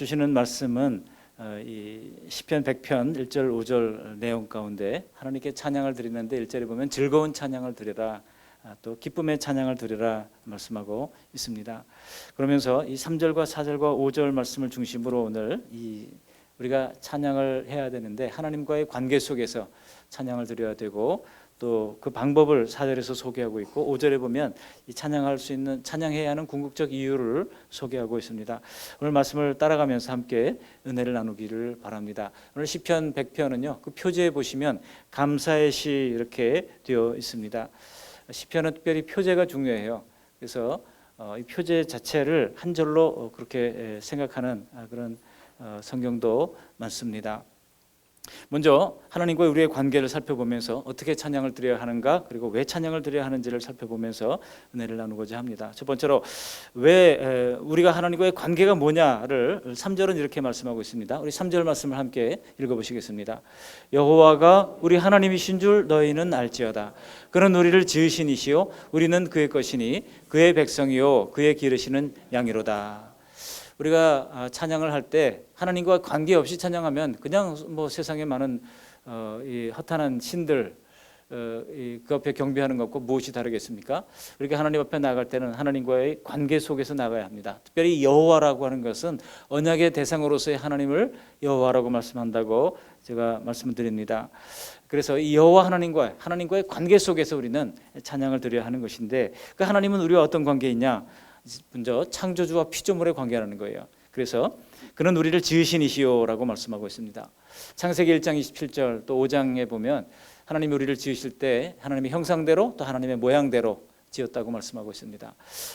주시는 말씀은 이 시편 100편 1절 5절 내용 가운데 하나님께 찬양을 드리는데 1절에 보면 즐거운 찬양을 드리라, 또 기쁨의 찬양을 드리라 말씀하고 있습니다. 그러면서 이 3절과 4절과 5절 말씀을 중심으로 오늘 우리가 찬양을 해야 되는데 하나님과의 관계 속에서 찬양을 드려야 되고, 또 그 방법을 4절에서 소개하고 있고 5절에 보면 이 찬양해야 하는 궁극적 이유를 소개하고 있습니다. 오늘 말씀을 따라가면서 함께 은혜를 나누기를 바랍니다. 오늘 시편 100편은요, 그 표제에 보시면 감사의 시 이렇게 되어 있습니다. 시편은 특별히 표제가 중요해요. 그래서 이 표제 자체를 한 절로 그렇게 생각하는 그런 성경도 많습니다. 먼저 하나님과 우리의 관계를 살펴보면서 어떻게 찬양을 드려야 하는가, 그리고 왜 찬양을 드려야 하는지를 살펴보면서 은혜를 나누고자 합니다. 첫 번째로 왜 우리가 하나님과의 관계가 뭐냐를 3절은 이렇게 말씀하고 있습니다. 우리 3절 말씀을 함께 읽어보시겠습니다. 여호와가 우리 하나님이신 줄 너희는 알지어다. 그는 우리를 지으신 이시요 우리는 그의 것이니 그의 백성이요 그의 기르시는 양이로다. 우리가 찬양을 할 때 하나님과 관계없이 찬양하면 그냥 뭐 세상에 많은 이 허탄한 신들 그 앞에 경배하는 것과 무엇이 다르겠습니까? 우리가 하나님 앞에 나아갈 때는 하나님과의 관계 속에서 나가야 합니다. 특별히 여호와라고 하는 것은 언약의 대상으로서의 하나님을 여호와라고 말씀한다고 제가 말씀을 드립니다. 그래서 이 여호와 하나님과의 관계 속에서 우리는 찬양을 드려야 하는 것인데, 그 하나님은 우리와 어떤 관계이냐? 먼저 창조주와 피조물의 관계라는 거예요. 그래서 그는 우리를 지으신 이시요라고 말씀하고 있습니다. 창세기 1장 27절 또 5장에 보면 하나님이 우리를 지으실 때 하나님의 형상대로 또 하나님의 모양대로 지었다고 말씀하고 있습니다.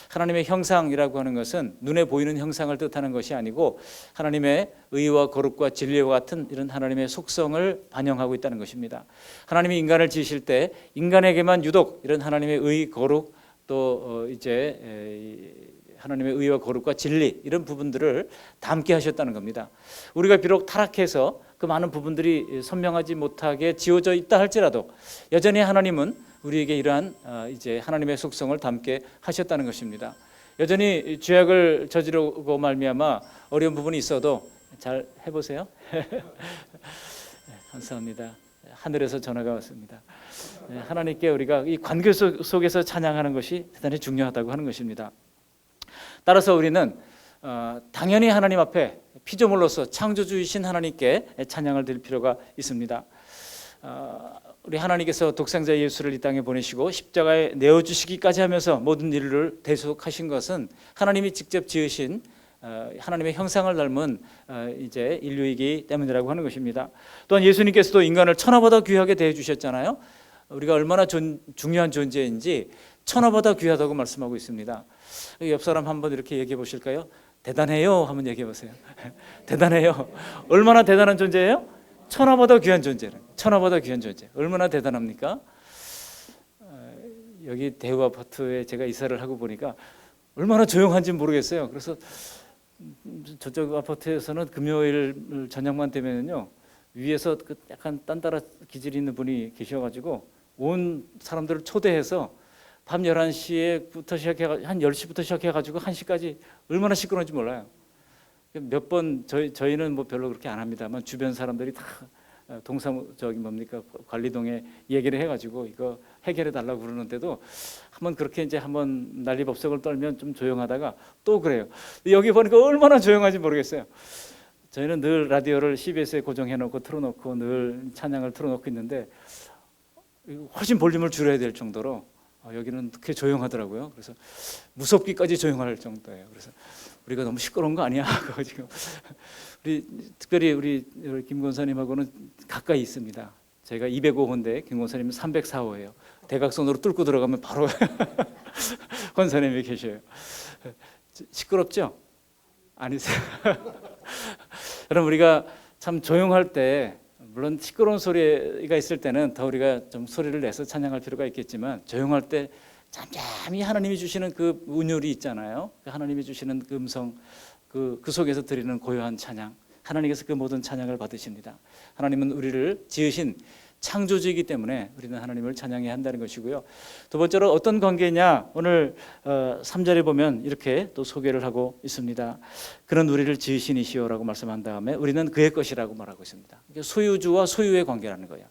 하나님의 형상이라고 하는 것은 눈에 보이는 형상을 뜻하는 것이 아니고 하나님의 의와 거룩과 진리와 같은 이런 하나님의 속성을 반영하고 있다는 것입니다. 하나님이 인간을 지으실 때 인간에게만 유독 이런 하나님의 의, 거룩, 또 이제 하나님의 의와 거룩과 진리 이런 부분들을 담게 하셨다는 겁니다. 우리가 비록 타락해서 그 많은 부분들이 선명하지 못하게 지어져 있다 할지라도 여전히 하나님은 우리에게 이러한 이제 하나님의 속성을 담게 하셨다는 것입니다. 여전히 죄악을 저지르고 말미암아 어려운 부분이 있어도 잘 해보세요. 감사합니다. 하늘에서 전화가 왔습니다. 하나님께 우리가 이 관계 속에서 찬양하는 것이 대단히 중요하다고 하는 것입니다. 따라서 우리는 당연히 하나님 앞에 피조물로서 창조주이신 하나님께 찬양을 드릴 필요가 있습니다. 우리 하나님께서 독생자 예수를 이 땅에 보내시고 십자가에 내어주시기까지 하면서 모든 일을 대속하신 것은 하나님이 직접 지으신 하나님의 형상을 닮은 이제 인류이기 때문이라고 하는 것입니다. 또한 예수님께서도 인간을 천하보다 귀하게 대해주셨잖아요. 우리가 얼마나 중요한 존재인지 천하보다 귀하다고 말씀하고 있습니다. 옆 사람 한번 이렇게 얘기해 보실까요? 대단해요 한번 얘기해 보세요. 대단해요. 얼마나 대단한 존재예요? 천하보다 귀한 존재는 천하보다 귀한 존재. 얼마나 대단합니까? 여기 대우 아파트에 제가 이사를 하고 보니까 얼마나 조용한지 모르겠어요. 그래서 저쪽 아파트에서는 금요일 저녁만 되면요 위에서 그 약간 딴따라 기질이 있는 분이 계셔가지고 온 사람들을 초대해서 밤 11시부터 시작해가지고 한 10시부터 시작해가지고 1시까지 얼마나 시끄러운지 몰라요. 몇 번 저희는 뭐 별로 그렇게 안 합니다만 주변 사람들이 다 관리동에 얘기를 해가지고 이거 해결해 달라고 그러는데도 한번 그렇게 이제 한번 난리법석을 떨면 좀 조용하다가 또 그래요. 여기 보니까 얼마나 조용한지 모르겠어요. 저희는 늘 라디오를 CBS에 고정해놓고 틀어놓고 늘 찬양을 틀어놓고 있는데 훨씬 볼륨을 줄여야 될 정도로 여기는 그렇게 조용하더라고요. 그래서 무섭기까지 조용할 정도예요. 그래서 우리가 너무 시끄러운 거 아니야? 지금 특별히 우리 김 권사님하고는 가까이 있습니다. 저희가 205호인데 김 권사님은 304호예요. 대각선으로 뚫고 들어가면 바로 권사님이 계셔요. 시끄럽죠? 아니세요? 여러분 우리가 참 조용할 때 물론 시끄러운 소리가 있을 때는 더 우리가 좀 소리를 내서 찬양할 필요가 있겠지만 조용할 때 잠잠히 하나님이 주시는 그 운율이 있잖아요. 하나님이 주시는 그 음성 그 속에서 드리는 고요한 찬양, 하나님께서 그 모든 찬양을 받으십니다. 하나님은 우리를 지으신 창조주이기 때문에 우리는 하나님을 찬양해야 한다는 것이고요. 두 번째로 어떤 관계냐, 오늘 3절에 보면 이렇게 또 소개를 하고 있습니다. 그는 우리를 지으신 이시오라고 말씀한 다음에 우리는 그의 것이라고 말하고 있습니다. 소유주와 소유의 관계라는 거예요.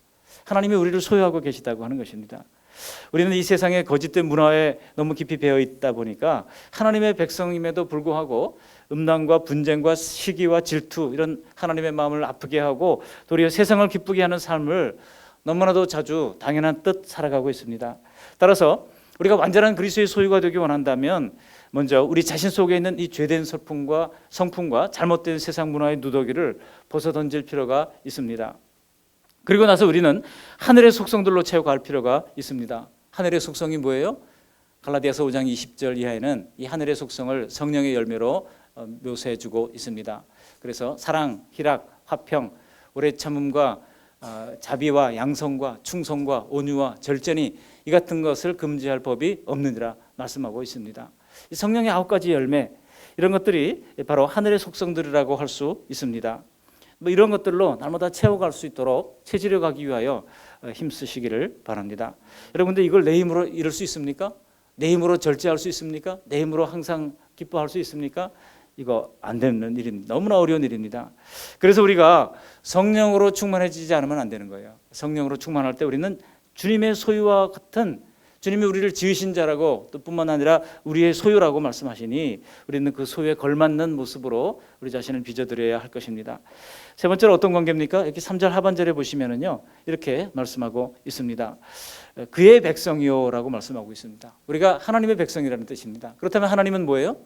하나님이 우리를 소유하고 계시다고 하는 것입니다. 우리는 이 세상의 거짓된 문화에 너무 깊이 배어 있다 보니까 하나님의 백성임에도 불구하고 음란과 분쟁과 시기와 질투, 이런 하나님의 마음을 아프게 하고 도리어 세상을 기쁘게 하는 삶을 너무나도 자주 당연한 뜻 살아가고 있습니다. 따라서 우리가 완전한 그리스도의 소유가 되기 원한다면 먼저 우리 자신 속에 있는 이 죄된 성품과 잘못된 세상 문화의 누더기를 벗어던질 필요가 있습니다. 그리고 나서 우리는 하늘의 속성들로 채워갈 필요가 있습니다. 하늘의 속성이 뭐예요? 갈라디아서 5장 20절 이하에는 이 하늘의 속성을 성령의 열매로 묘사해주고 있습니다. 그래서 사랑, 희락, 화평, 오래 참음과 자비와 양성과 충성과 온유와 절제니 이 같은 것을 금지할 법이 없느니라 말씀하고 있습니다. 이 성령의 9가지 열매, 이런 것들이 바로 하늘의 속성들이라고 할 수 있습니다. 이런 것들로 날마다 채워갈 수 있도록 체질해 가기 위하여 힘쓰시기를 바랍니다. 여러분들 이걸 내 힘으로 이룰 수 있습니까? 내 힘으로 절제할 수 있습니까? 내 힘으로 항상 기뻐할 수 있습니까? 이거 안 되는 일입니다. 너무나 어려운 일입니다. 그래서 우리가 성령으로 충만해지지 않으면 안 되는 거예요. 성령으로 충만할 때 우리는 주님의 소유와 같은, 주님이 우리를 지으신 자라고 또 뿐만 아니라 우리의 소유라고 말씀하시니 우리는 그 소유에 걸맞는 모습으로 우리 자신을 빚어드려야 할 것입니다. 세 번째로 어떤 관계입니까? 이렇게 3절 하반절에 보시면은요, 이렇게 말씀하고 있습니다. 그의 백성이요라고 말씀하고 있습니다. 우리가 하나님의 백성이라는 뜻입니다. 그렇다면 하나님은 뭐예요?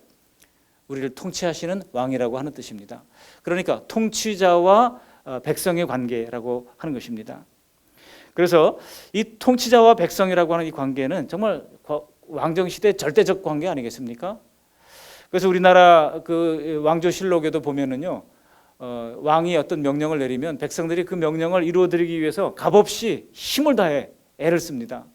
우리를 통치하시는 왕이라고 하는 뜻입니다. 그러니까 통치자와 백성의 관계라고 하는 것입니다. 그래서 이 통치자와 백성이라고 하는 이 관계는 정말 왕정시대 절대적 관계 아니겠습니까? 그래서 우리나라 그 왕조실록에도 보면은요, 왕이 어떤 명령을 내리면 백성들이 그 명령을 이루어드리기 위해서 값없이 힘을 다해 애를 씁니다.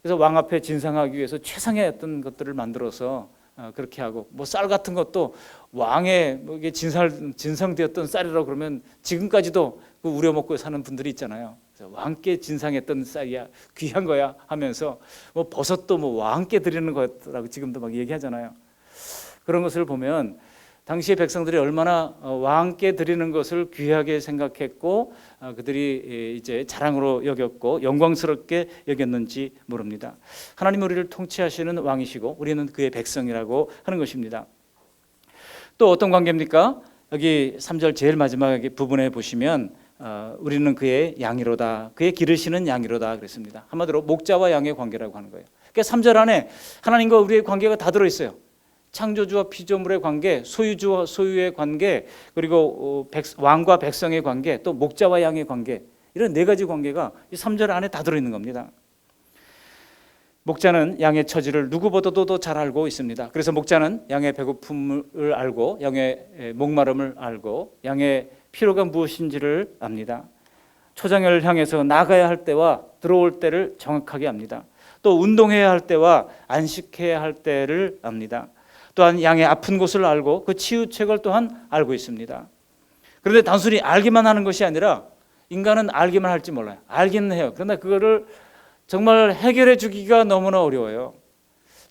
그래서 왕 앞에 진상하기 위해서 최상의 어떤 것들을 만들어서 그렇게 하고, 뭐 쌀 같은 것도 왕의 뭐 이게 진상되었던 쌀이라고 그러면 지금까지도 그 우려 먹고 사는 분들이 있잖아요. 그래서 왕께 진상했던 쌀이야, 귀한 거야 하면서 뭐 버섯도 뭐 왕께 드리는 거라고 지금도 막 얘기하잖아요. 그런 것을 보면 당시의 백성들이 얼마나 왕께 드리는 것을 귀하게 생각했고 그들이 이제 자랑으로 여겼고 영광스럽게 여겼는지 모릅니다. 하나님 우리를 통치하시는 왕이시고 우리는 그의 백성이라고 하는 것입니다. 또 어떤 관계입니까? 여기 3절 제일 마지막 부분에 보시면 우리는 그의 양이로다, 그의 기르시는 양이로다 그랬습니다. 한마디로 목자와 양의 관계라고 하는 거예요. 그러니까 3절 안에 하나님과 우리의 관계가 다 들어있어요. 창조주와 피조물의 관계, 소유주와 소유의 관계, 그리고 왕과 백성의 관계, 또 목자와 양의 관계, 이런 4가지 관계가 이 3절 안에 다 들어있는 겁니다. 목자는 양의 처지를 누구보다도 더 잘 알고 있습니다. 그래서 목자는 양의 배고픔을 알고 양의 목마름을 알고 양의 필요가 무엇인지를 압니다. 초장을 향해서 나가야 할 때와 들어올 때를 정확하게 압니다. 또 운동해야 할 때와 안식해야 할 때를 압니다. 또한 양의 아픈 곳을 알고 그 치유책을 또한 알고 있습니다. 그런데 단순히 알기만 하는 것이 아니라 인간은 알기만 할지 몰라요. 알기는 해요. 그러나 그거를 정말 해결해 주기가 너무나 어려워요.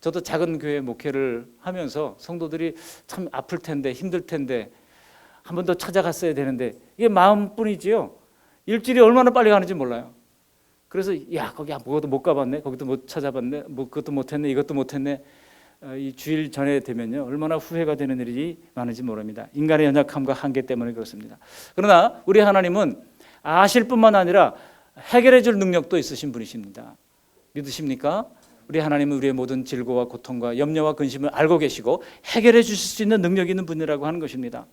저도 작은 교회 목회를 하면서 성도들이 참 아플 텐데 힘들 텐데 한 번 더 찾아갔어야 되는데 이게 마음뿐이지요. 일주일이 얼마나 빨리 가는지 몰라요. 그래서 야 거기 아무것도 못 가봤네, 거기도 못 찾아봤네, 뭐 그것도 못했네, 이것도 못했네. 이 주일 전에 되면요 얼마나 후회가 되는 일이 많은지 모릅니다. 인간의 연약함과 한계 때문에 그렇습니다. 그러나 우리 하나님은 아실 뿐만 아니라 해결해 줄 능력도 있으신 분이십니다. 믿으십니까? 우리 하나님은 우리의 모든 질고와 고통과 염려와 근심을 알고 계시고 해결해 주실 수 있는 능력이 있는 분이라고 하는 것입니다.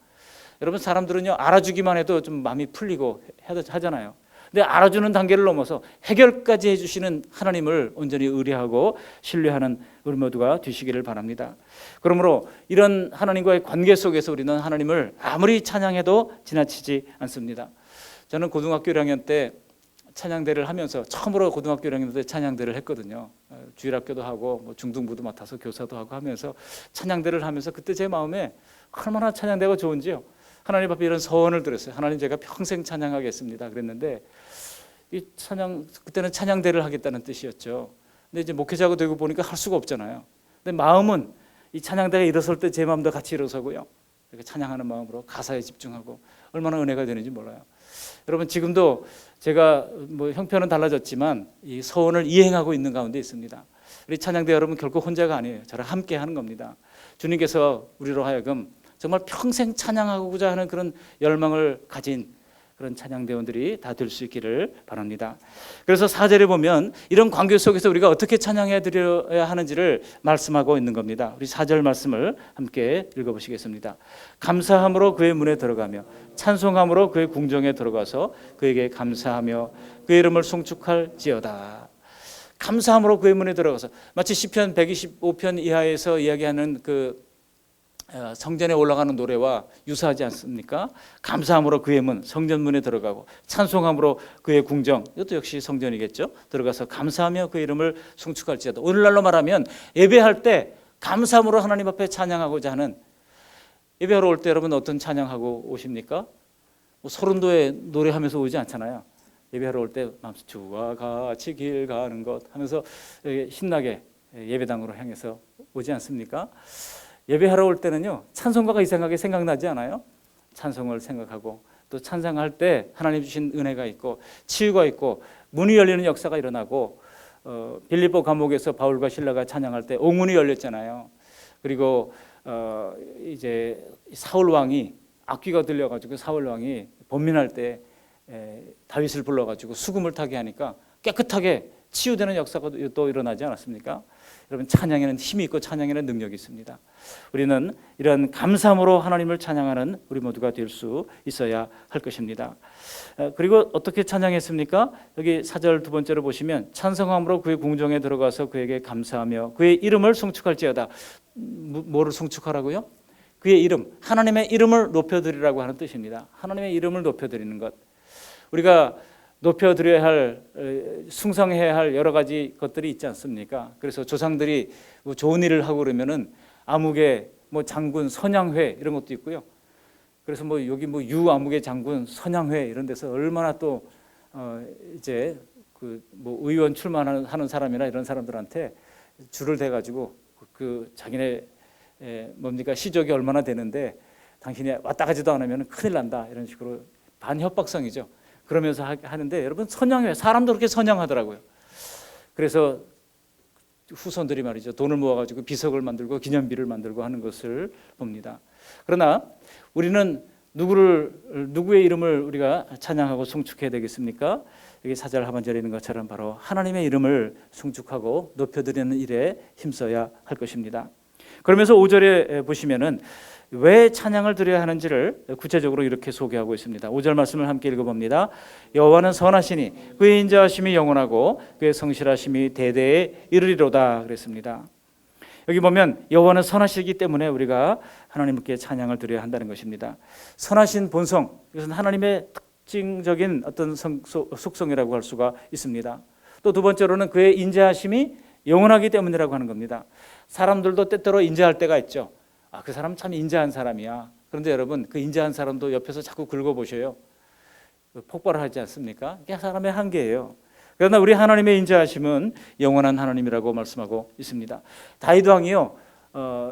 여러분 사람들은요 알아주기만 해도 좀 마음이 풀리고 하잖아요. 근데 알아주는 단계를 넘어서 해결까지 해주시는 하나님을 온전히 의뢰하고 신뢰하는 우리 모두가 되시기를 바랍니다. 그러므로 이런 하나님과의 관계 속에서 우리는 하나님을 아무리 찬양해도 지나치지 않습니다. 저는 고등학교 1학년 때 찬양대를 하면서 처음으로 고등학교 1학년 때 찬양대를 했거든요. 주일학교도 하고 뭐 중등부도 맡아서 교사도 하고 하면서 찬양대를 하면서 그때 제 마음에 얼마나 찬양대가 좋은지요. 하나님 앞에 이런 서원을 드렸어요. 하나님 제가 평생 찬양하겠습니다. 그랬는데 이 찬양 그때는 찬양대를 하겠다는 뜻이었죠. 근데 이제 목회자가 되고 보니까 할 수가 없잖아요. 근데 마음은 이 찬양대가 일어설 때 제 마음도 같이 일어서고요. 이렇게 찬양하는 마음으로 가사에 집중하고 얼마나 은혜가 되는지 몰라요. 여러분 지금도 제가 뭐 형편은 달라졌지만 이 서원을 이행하고 있는 가운데 있습니다. 우리 찬양대 여러분 결코 혼자가 아니에요. 저랑 함께 하는 겁니다. 주님께서 우리로 하여금 정말 평생 찬양하고자 하는 그런 열망을 가진 그런 찬양대원들이 다 될 수 있기를 바랍니다. 그래서 4절에 보면 이런 관계 속에서 우리가 어떻게 찬양해 드려야 하는지를 말씀하고 있는 겁니다. 우리 4절 말씀을 함께 읽어보시겠습니다. 감사함으로 그의 문에 들어가며 찬송함으로 그의 궁정에 들어가서 그에게 감사하며 그의 이름을 송축할지어다. 감사함으로 그의 문에 들어가서 마치 시편 125편 이하에서 이야기하는 그 성전에 올라가는 노래와 유사하지 않습니까? 감사함으로 그의 문, 성전문에 들어가고 찬송함으로 그의 궁정, 이것도 역시 성전이겠죠. 들어가서 감사하며 그의 이름을 송축할지어다. 오늘날로 말하면 예배할 때 감사함으로 하나님 앞에 찬양하고자 하는, 예배하러 올 때 여러분 어떤 찬양하고 오십니까? 뭐 소른도에 노래하면서 오지 않잖아요. 예배하러 올 때 주와 같이 길 가는 것 하면서 신나게 예배당으로 향해서 오지 않습니까? 예배하러 올 때는요, 찬송가가 이상하게 생각나지 않아요? 찬송을 생각하고 또 찬양할 때 하나님 주신 은혜가 있고 치유가 있고 문이 열리는 역사가 일어나고, 빌립보 감옥에서 바울과 실라가 찬양할 때 옥문이 열렸잖아요. 그리고 이제 사울 왕이 악귀가 들려가지고 사울 왕이 번민할 때 다윗을 불러가지고 수금을 타게 하니까 깨끗하게 치유되는 역사가 또 일어나지 않았습니까? 여러분 찬양에는 힘이 있고 찬양에는 능력이 있습니다. 우리는 이런 감사함으로 하나님을 찬양하는 우리 모두가 될 수 있어야 할 것입니다. 그리고 어떻게 찬양했습니까? 여기 4절 두 번째로 보시면 찬송함으로 그의 궁정에 들어가서 그에게 감사하며 그의 이름을 송축할지어다. 뭐를 송축하라고요? 그의 이름, 하나님의 이름을 높여드리라고 하는 뜻입니다. 하나님의 이름을 높여드리는 것. 우리가 높여드려야 할, 숭상해야 할 여러 가지 것들이 있지 않습니까? 그래서 조상들이 뭐 좋은 일을 하고 그러면은 아무개 뭐 장군 선양회 이런 것도 있고요. 그래서 뭐 여기 뭐 유아무개 장군 선양회 이런 데서 얼마나 또 이제 그 뭐 의원 출마하는 사람이나 이런 사람들한테 줄을 대 가지고 그 자기네 뭡니까 시족이 얼마나 되는데 당신이 왔다 가지도 않으면 큰일 난다 이런 식으로 반협박성이죠. 그러면서 하는데 여러분 선양회 사람도 그렇게 선양하더라고요. 그래서 후손들이 말이죠 돈을 모아가지고 비석을 만들고 기념비를 만들고 하는 것을 봅니다. 그러나 우리는 누구의 이름을 우리가 찬양하고 송축해야 되겠습니까? 여기 4절 하반절에 있는 것처럼 바로 하나님의 이름을 송축하고 높여드리는 일에 힘써야 할 것입니다. 그러면서 5절에 보시면은 왜 찬양을 드려야 하는지를 구체적으로 이렇게 소개하고 있습니다. 5절 말씀을 함께 읽어봅니다. 여호와는 선하시니 그의 인자하심이 영원하고 그의 성실하심이 대대에 이르리로다 그랬습니다. 여기 보면 여호와는 선하시기 때문에 우리가 하나님께 찬양을 드려야 한다는 것입니다. 선하신 본성, 이것은 하나님의 특징적인 어떤 속성이라고 할 수가 있습니다. 또 두 번째로는 그의 인자하심이 영원하기 때문이라고 하는 겁니다. 사람들도 때때로 인자할 때가 있죠. 그 사람 참 인자한 사람이야. 그런데 여러분 그 인자한 사람도 옆에서 자꾸 긁어보셔요. 폭발을 하지 않습니까? 그게 사람의 한계예요. 그러나 우리 하나님의 인자하심은 영원한 하나님이라고 말씀하고 있습니다. 다윗 왕이요,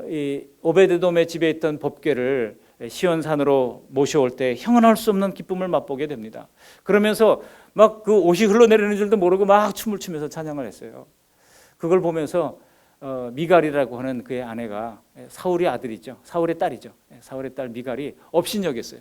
이 오베드돔의 집에 있던 법궤를 시온산으로 모셔올 때 형언할 수 없는 기쁨을 맛보게 됩니다. 그러면서 막 그 옷이 흘러내리는 줄도 모르고 막 춤을 추면서 찬양을 했어요. 그걸 보면서 미갈이라고 하는 그의 아내가 사울의 아들이죠. 사울의 딸이죠. 사울의 딸 미갈이 업신여겼어요.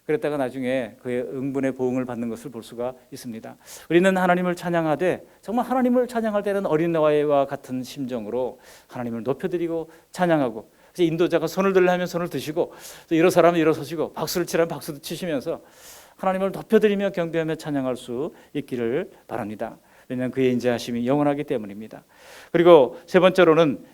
그랬다가 나중에 그의 응분의 보응을 받는 것을 볼 수가 있습니다. 우리는 하나님을 찬양하되 정말 하나님을 찬양할 때는 어린아이와 같은 심정으로 하나님을 높여드리고 찬양하고, 그래서 인도자가 손을 들려면 손을 드시고 또 일어서라면 일어서시고 박수를 치라면 박수도 치시면서 하나님을 높여드리며 경배하며 찬양할 수 있기를 바랍니다. 왜냐하면 그의 인자하심이 영원하기 때문입니다. 그리고 세 번째로는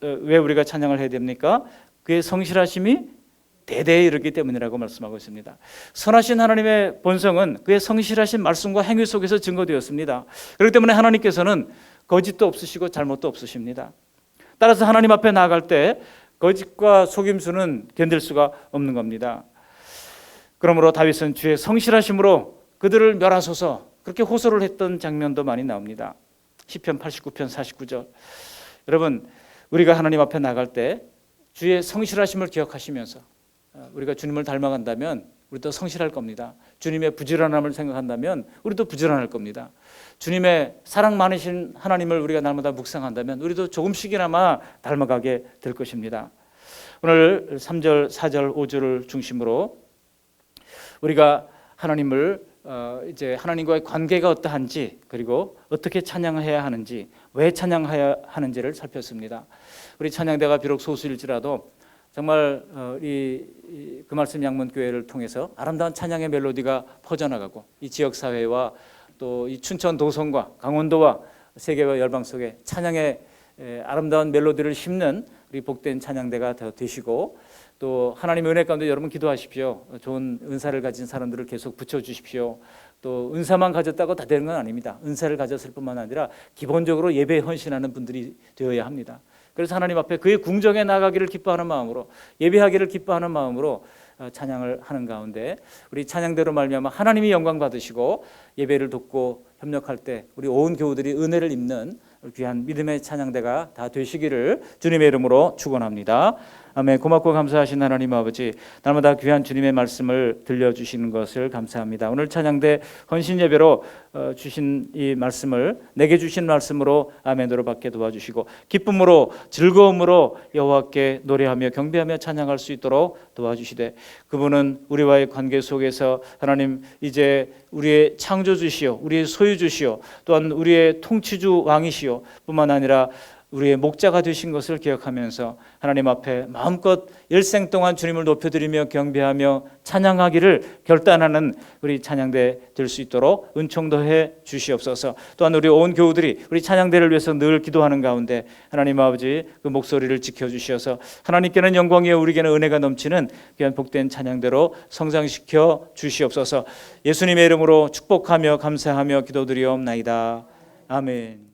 왜 우리가 찬양을 해야 됩니까? 그의 성실하심이 대대에 이르기 때문이라고 말씀하고 있습니다. 선하신 하나님의 본성은 그의 성실하신 말씀과 행위 속에서 증거되었습니다. 그렇기 때문에 하나님께서는 거짓도 없으시고 잘못도 없으십니다. 따라서 하나님 앞에 나아갈 때 거짓과 속임수는 견딜 수가 없는 겁니다. 그러므로 다윗은 주의 성실하심으로 그들을 멸하소서, 그렇게 호소를 했던 장면도 많이 나옵니다. 시편 89편 49절. 여러분, 우리가 하나님 앞에 나갈 때 주의 성실하심을 기억하시면서 우리가 주님을 닮아간다면 우리도 성실할 겁니다. 주님의 부지런함을 생각한다면 우리도 부지런할 겁니다. 주님의 사랑 많으신 하나님을 우리가 날마다 묵상한다면 우리도 조금씩이나마 닮아가게 될 것입니다. 오늘 3절, 4절, 5절을 중심으로 우리가 하나님을 이제 하나님과의 관계가 어떠한지, 그리고 어떻게 찬양해야 하는지, 왜 찬양해야 하는지를 살폈습니다. 우리 찬양대가 비록 소수일지라도 정말 그 말씀 양문교회를 통해서 아름다운 찬양의 멜로디가 퍼져나가고 이 지역사회와 또 이 춘천 도성과 강원도와 세계와 열방 속에 찬양의 아름다운 멜로디를 심는 우리 복된 찬양대가 되시고, 또 하나님의 은혜 가운데 여러분 기도하십시오. 좋은 은사를 가진 사람들을 계속 붙여주십시오. 또 은사만 가졌다고 다 되는 건 아닙니다. 은사를 가졌을 뿐만 아니라 기본적으로 예배에 헌신하는 분들이 되어야 합니다. 그래서 하나님 앞에 그의 궁정에 나가기를 기뻐하는 마음으로, 예배하기를 기뻐하는 마음으로 찬양을 하는 가운데 우리 찬양대로 말미암아 하나님이 영광 받으시고 예배를 돕고 협력할 때 우리 온 교우들이 은혜를 입는 귀한 믿음의 찬양대가 다 되시기를 주님의 이름으로 축원합니다. 아멘. 고맙고 감사하신 하나님 아버지, 날마다 귀한 주님의 말씀을 들려주시는 것을 감사합니다. 오늘 찬양대 헌신 예배로 주신 이 말씀을, 내게 주신 말씀으로 아멘으로 받게 도와주시고 기쁨으로 즐거움으로 여호와께 노래하며 경배하며 찬양할 수 있도록 도와주시되, 그분은 우리와의 관계 속에서 하나님 이제 우리의 창조주시오, 우리의 소유주시오, 또한 우리의 통치주 왕이시오 뿐만 아니라 우리의 목자가 되신 것을 기억하면서 하나님 앞에 마음껏 일생 동안 주님을 높여드리며 경배하며 찬양하기를 결단하는 우리 찬양대 될 수 있도록 은총 더해 주시옵소서. 또한 우리 온 교우들이 우리 찬양대를 위해서 늘 기도하는 가운데 하나님 아버지 그 목소리를 지켜주셔서 하나님께는 영광이요 우리에게는 은혜가 넘치는 귀한 복된 찬양대로 성장시켜 주시옵소서. 예수님의 이름으로 축복하며 감사하며 기도드리옵나이다. 아멘.